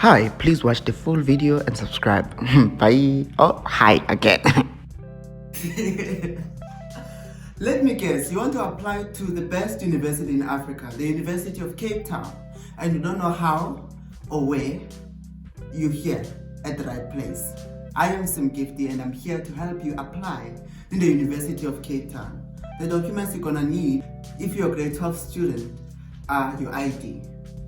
Hi, please watch the full video and subscribe. Bye. Oh, hi again. Let me guess, you want to apply to the best university in Africa, the University of Cape Town, and you don't know how or where? You're here at the right place. I am Sim Gifty and I'm here to help you apply in the University of Cape Town. The documents you're gonna need if you're a grade 12 student are your ID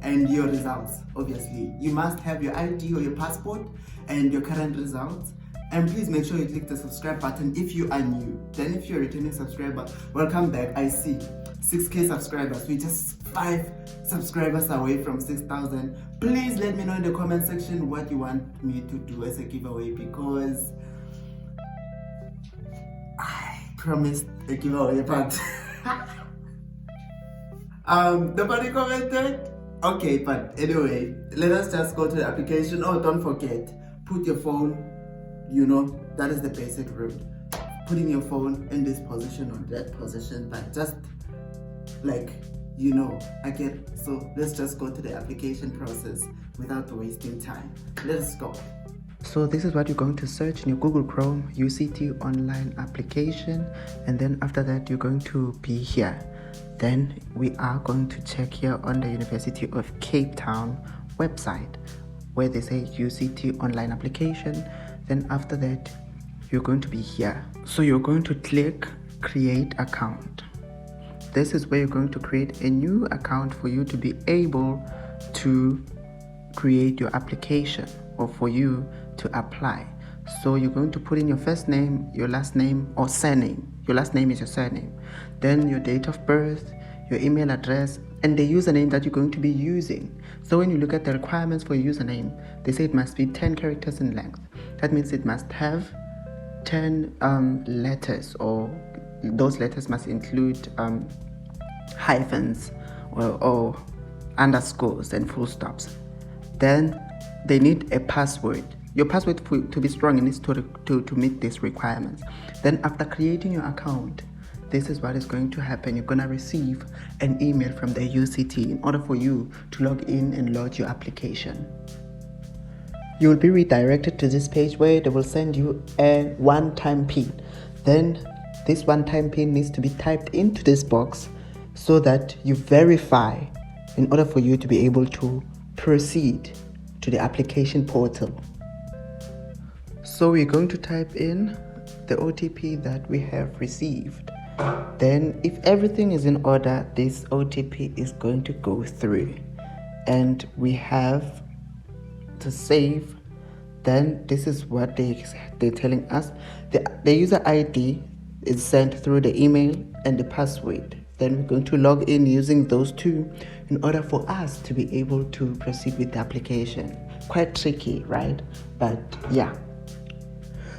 and your results. Obviously, you must have your ID or your passport and your current results. And please make sure you click the subscribe button if you are new. Then if you're a returning subscriber, welcome back. I see 6K subscribers. We're just 5 subscribers away from 6,000. Please let me know in the comment section what you want me to do as a giveaway, because I promised a giveaway, but nobody commented. Okay, but anyway, let us just go to the application. Oh, don't forget, put your phone, that is the basic rule. Putting your phone in this position or that position, but just again. So let's just go to the application process without wasting time. Let's go. So this is what you're going to search in your Google Chrome, UCT online application, and then after that you're going to be here. Then we are going to check here on the University of Cape Town website where they say UCT online application. Then after that you're going to be here. So you're going to click create account. This is where you're going to create a new account for you to be able to create your application or for you to apply. So you're going to put in your first name, your last name, or surname. Your last name is your surname. Then your date of birth, your email address, and the username that you're going to be using. So when you look at the requirements for your username, they say it must be 10 characters in length. That means it must have 10 letters, or those letters must include hyphens or underscores and full stops. Then they need a password. Your password to be strong, it needs to meet these requirements. Then after creating your account, this is what is going to happen. You're going to receive an email from the UCT in order for you to log in and lodge your application. You will be redirected to this page where they will send you a one-time PIN. Then this one-time PIN needs to be typed into this box so that you verify in order for you to be able to proceed to the application portal. So we're going to type in the OTP that we have received. Then if everything is in order, this OTP is going to go through and we have to save. Then this is what they're telling us. The user ID is sent through the email and the password. Then we're going to log in using those two in order for us to be able to proceed with the application. Quite tricky, right? But yeah.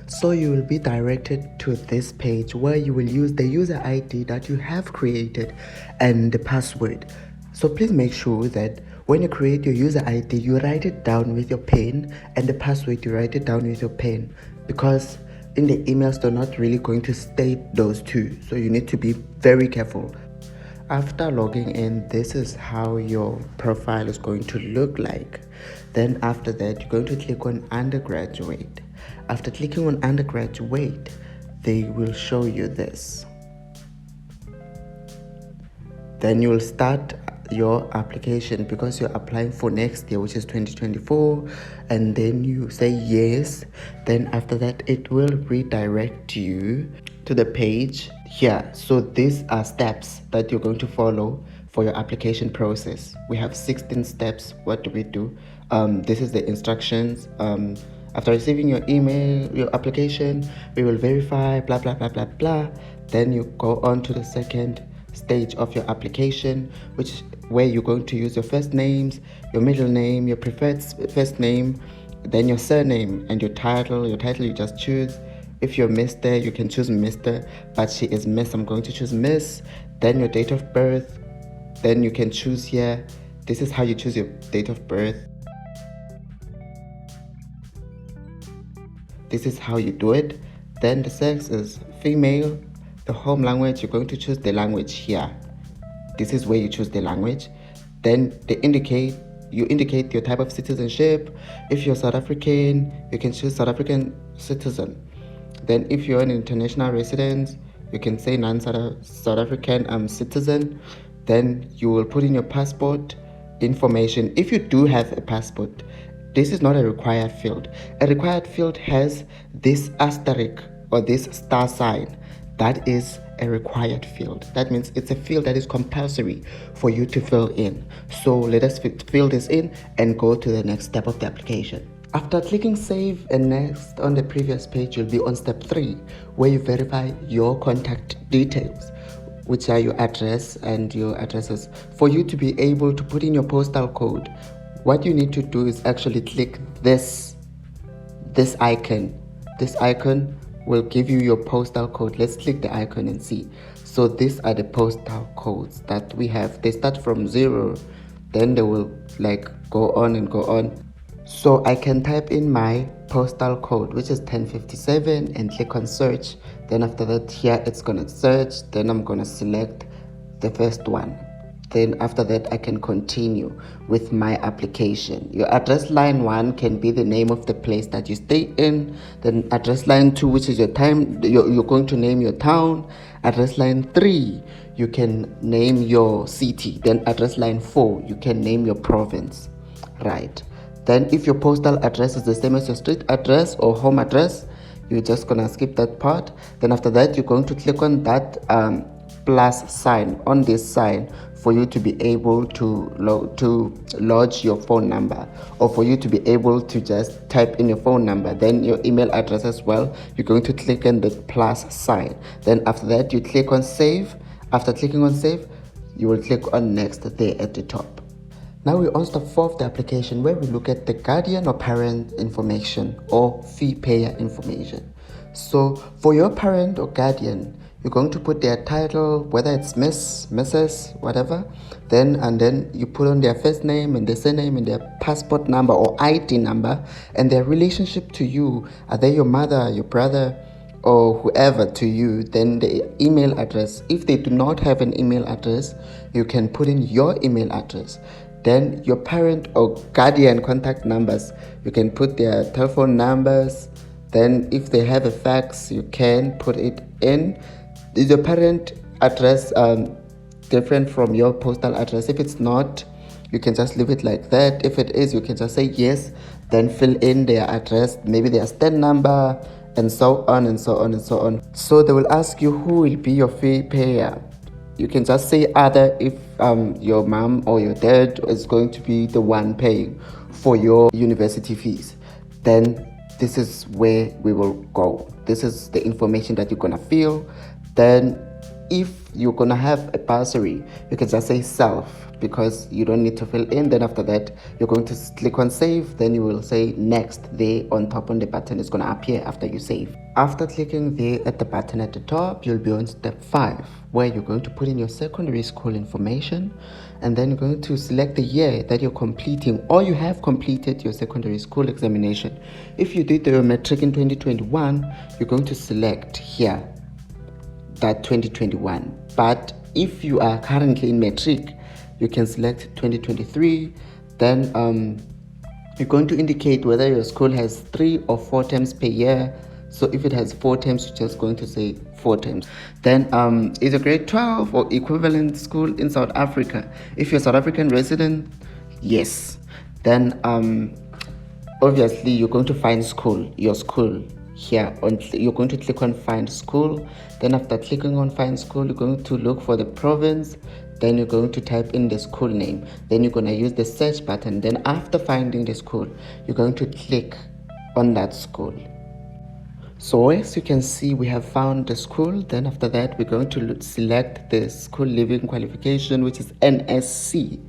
So you will be directed to this page where you will use the user ID that you have created and the password. So please make sure that when you create your user ID, you write it down with your pen, and the password you write it down with your pen, because in the emails they're not really going to state those two. So you need to be very careful. After logging in, this is how your profile is going to look like. Then after that, you're going to click on undergraduate. After clicking on undergraduate, they will show you this. Then you will start your application because you're applying for next year, which is 2024, and then you say yes. Then after that, it will redirect you to the page here. So these are steps that you're going to follow for your application process. We have 16 steps. What do we do? This is the instructions. After receiving your email, your application, we will verify, blah, blah, blah, blah, blah. Then you go on to the second stage of your application, where you're going to use your first names, your middle name, your preferred first name, then your surname and your title. Your title you just choose. If you're Mr., you can choose Mr., but she is Miss. I'm going to choose Miss. Then your date of birth. Then you can choose here. This is how you choose your date of birth. This is how you do it. Then the sex is female. The home language, you're going to choose the language here. This is where you choose the language. Then they indicate you indicate your type of citizenship. If you're South African, you can choose South African citizen. Then if you're an international resident, you can say non-South African citizen. Then you will put in your passport information. If you do have a passport, this is not a required field. A required field has this asterisk or this star sign. That is a required field. That means it's a field that is compulsory for you to fill in. So let us fill this in and go to the next step of the application. After clicking save and next on the previous page, you'll be on step 3, where you verify your contact details, which are your address and your addresses. For you to be able to put in your postal code, what you need to do is actually click this icon. This icon will give you your postal code. Let's click the icon and see. So these are the postal codes that we have. They start from 0, then they will like go on and go on. So I can type in my postal code, which is 1057, and click on search. Then after that, here it's gonna search. Then I'm gonna select the first one. Then after that, I can continue with my application. Your address line 1 can be the name of the place that you stay in. Then address line 2, which is your time, you're going to name your town. Address line 3, you can name your city. Then address line 4, you can name your province, right? Then if your postal address is the same as your street address or home address, you're just gonna skip that part. Then after that, you're going to click on that plus sign on this sign for you to be able to lodge your phone number, or for you to be able to just type in your phone number. Then your email address as well, you're going to click on the plus sign. Then after that, you click on save. After clicking on save, you will click on next there at the top. Now we're on step 4 of the application, where we look at the guardian or parent information or fee payer information. So for your parent or guardian, you're going to put their title, whether it's Miss, Mrs., whatever. Then you put on their first name and their surname and their passport number or ID number and their relationship to you. Are they your mother, your brother, or whoever to you? Then the email address. If they do not have an email address, you can put in your email address. Then your parent or guardian contact numbers, you can put their telephone numbers. Then if they have a fax, you can put it in. Is your parent address different from your postal address? If it's not, you can just leave it like that. If it is, you can just say yes, then fill in their address, maybe their stand number, and so on and so on and so on. So they will ask you who will be your fee payer. You can just say other if your mom or your dad is going to be the one paying for your university fees. Then this is where we will go. This is the information that you're gonna fill. Then if you're gonna have a bursary, you can just say self, because you don't need to fill in. Then after that, you're going to click on save. Then you will say next there on top on the button. Is gonna appear after you save. After clicking there at the button at the top, you'll be on step 5, where you're going to put in your secondary school information, and then you're going to select the year that you're completing or you have completed your secondary school examination. If you did your matric in 2021, you're going to select here that 2021. But if you are currently in matric, you can select 2023. Then you're going to indicate whether your school has 3 or 4 terms per year. So if it has 4 terms, you're just going to say 4 terms. Then is a grade 12 or equivalent school in South Africa? If you're a South African resident, yes. Then obviously you're going to find school, your school here. You're going to click on find school. Then after clicking on find school, you're going to look for the province. Then you're going to type in the school name. Then you're going to use the search button. Then after finding the school, you're going to click on that school. So as you can see, we have found the school. Then after that, we're going to select the school leaving qualification, which is NSC,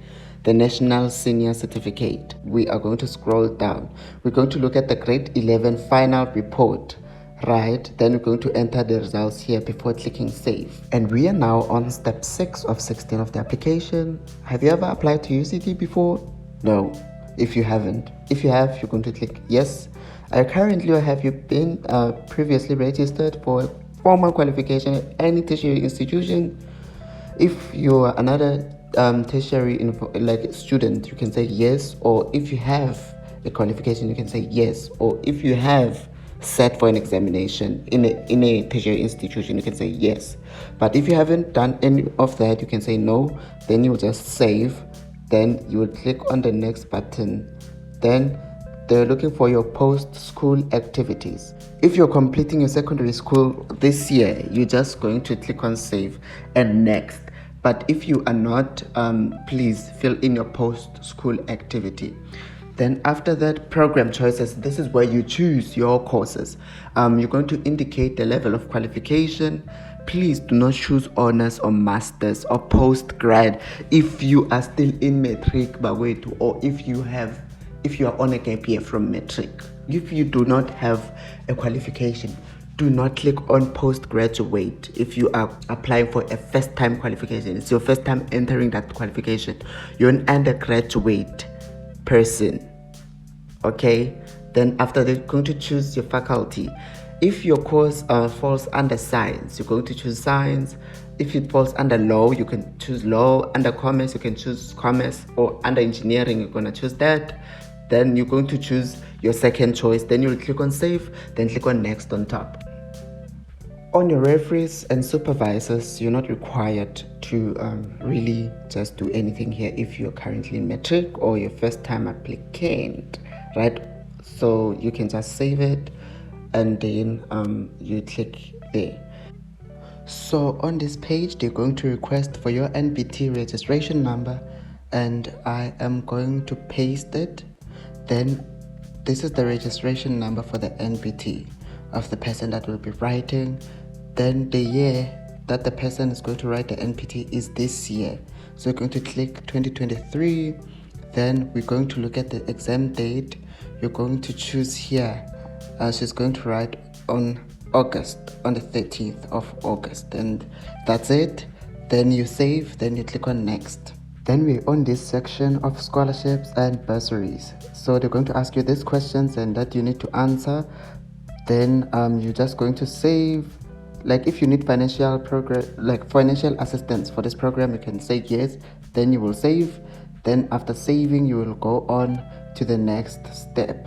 the National Senior Certificate. We are going to scroll down. We're going to look at the grade 11 final report. Right, then we're going to enter the results here before clicking save. And we are now on step 6 of 16 of the application. Have you ever applied to UCT before? No. If you haven't, if you have, you're going to click yes. Currently, or have you been previously registered for formal qualification at any tertiary institution? If you are another tertiary like student, you can say yes. Or if you have a qualification, you can say yes. Or if you have sat for an examination in a tertiary institution, you can say yes. But if you haven't done any of that, you can say no. Then you'll just save. Then you will click on the next button. Then they're looking for your post-school activities. If you're completing your secondary school this year, you're just going to click on save and next. But if you are not, please fill in your post-school activity. Then after that, program choices, this is where you choose your courses. You're going to indicate the level of qualification. Please do not choose honors or masters or post-grad if you are still in matric, or if you are on a gap year from matric. If you do not have a qualification, do not click on postgraduate. If you are applying for a first-time qualification, it's your first time entering that qualification, you're an undergraduate person. Okay, then after that, you're going to choose your faculty. If your course falls under science, you're going to choose science. If it falls under law, you can choose law. Under commerce, you can choose commerce. Or under engineering, you're going to choose that. Then you're going to choose your second choice. Then you'll click on save, then click on next on top. On your referees and supervisors, you're not required to really just do anything here if you're currently in matric or your first time applicant, right? So you can just save it and then you click there. So on this page, they're going to request for your NBT registration number, and I am going to paste it. Then this is the registration number for the NBT of the person that will be writing. Then the year that the person is going to write the NBT is this year. So we're going to click 2023. Then we're going to look at the exam date. You're going to choose here. She's going to write on August, on the 13th of August. And that's it. Then you save, then you click on next. Then we're on this section of scholarships and bursaries. So they're going to ask you these questions and that you need to answer. Then you're just going to save. Like if you need financial assistance for this program, you can say yes. Then you will save. Then after saving, you will go on to the next step,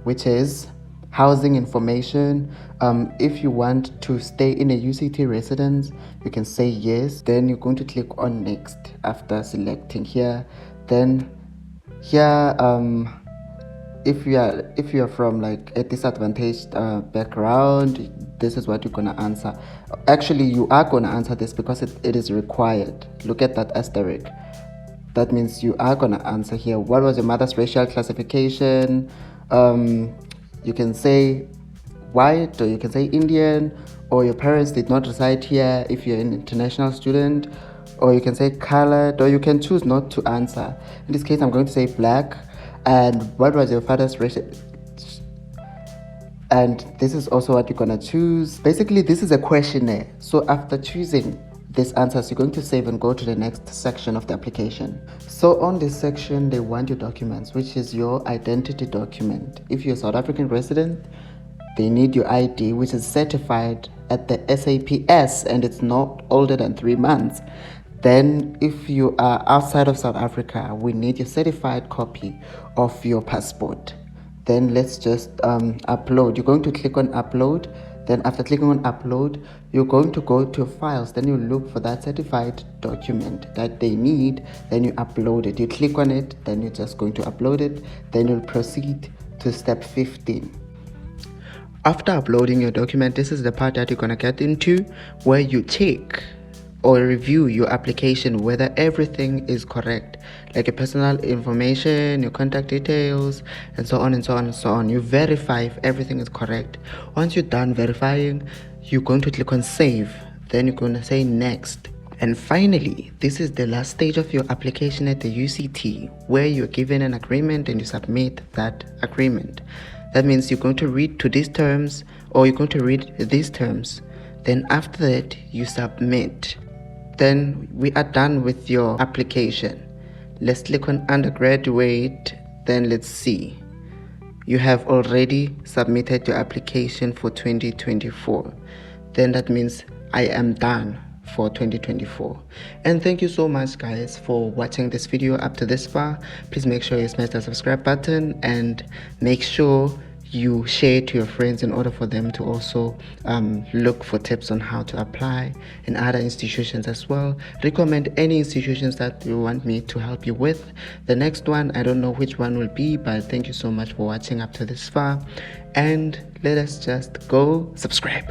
which is housing information. If you want to stay in a UCT residence, you can say yes. Then you're going to click on next after selecting here. Then here, if you are from like a disadvantaged background, this is what you're gonna answer. Actually, you are gonna answer this because it is required. Look at that asterisk. That means you are gonna answer here. What was your mother's racial classification? You can say white, or you can say Indian, or your parents did not reside here if you're an international student, or you can say colored, or you can choose not to answer. In this case, I'm going to say black. And what was your father's racial? And this is also what you're gonna choose. Basically, this is a questionnaire. So after choosing these answers, you're going to save and go to the next section of the application. So on this section, they want your documents, which is your identity document. If you're a South African resident, they need your ID, which is certified at the SAPS, and it's not older than 3 months. Then if you are outside of South Africa, we need your certified copy of your passport. Then let's just upload. You're going to click on upload. Then after clicking on upload, you're going to go to files. Then you look for that certified document that they need. Then you upload it. You click on it. Then you're just going to upload it. Then you'll proceed to step 15. After uploading your document, this is the part that you're going to get into, where you check or review your application whether everything is correct, like your personal information, your contact details, and so on and so on and so on. You verify if everything is correct. Once you're done verifying, you're going to click on save. Then you're going to say next. And finally, this is the last stage of your application at the UCT, where you're given an agreement and you submit that agreement. That means you're going to read to these terms, or you're going to read these terms. Then after that, you submit. Then we are done with your application. Let's click on undergraduate. Then let's see. You have already submitted your application for 2024. Then that means I am done for 2024. And thank you so much, guys, for watching this video up to this far. Please make sure you smash the subscribe button and make sure you share it to your friends in order for them to also look for tips on how to apply in other institutions as well. Recommend any institutions that you want me to help you with. The next one, I don't know which one will be, but thank you so much for watching up to this far, and let us just go subscribe.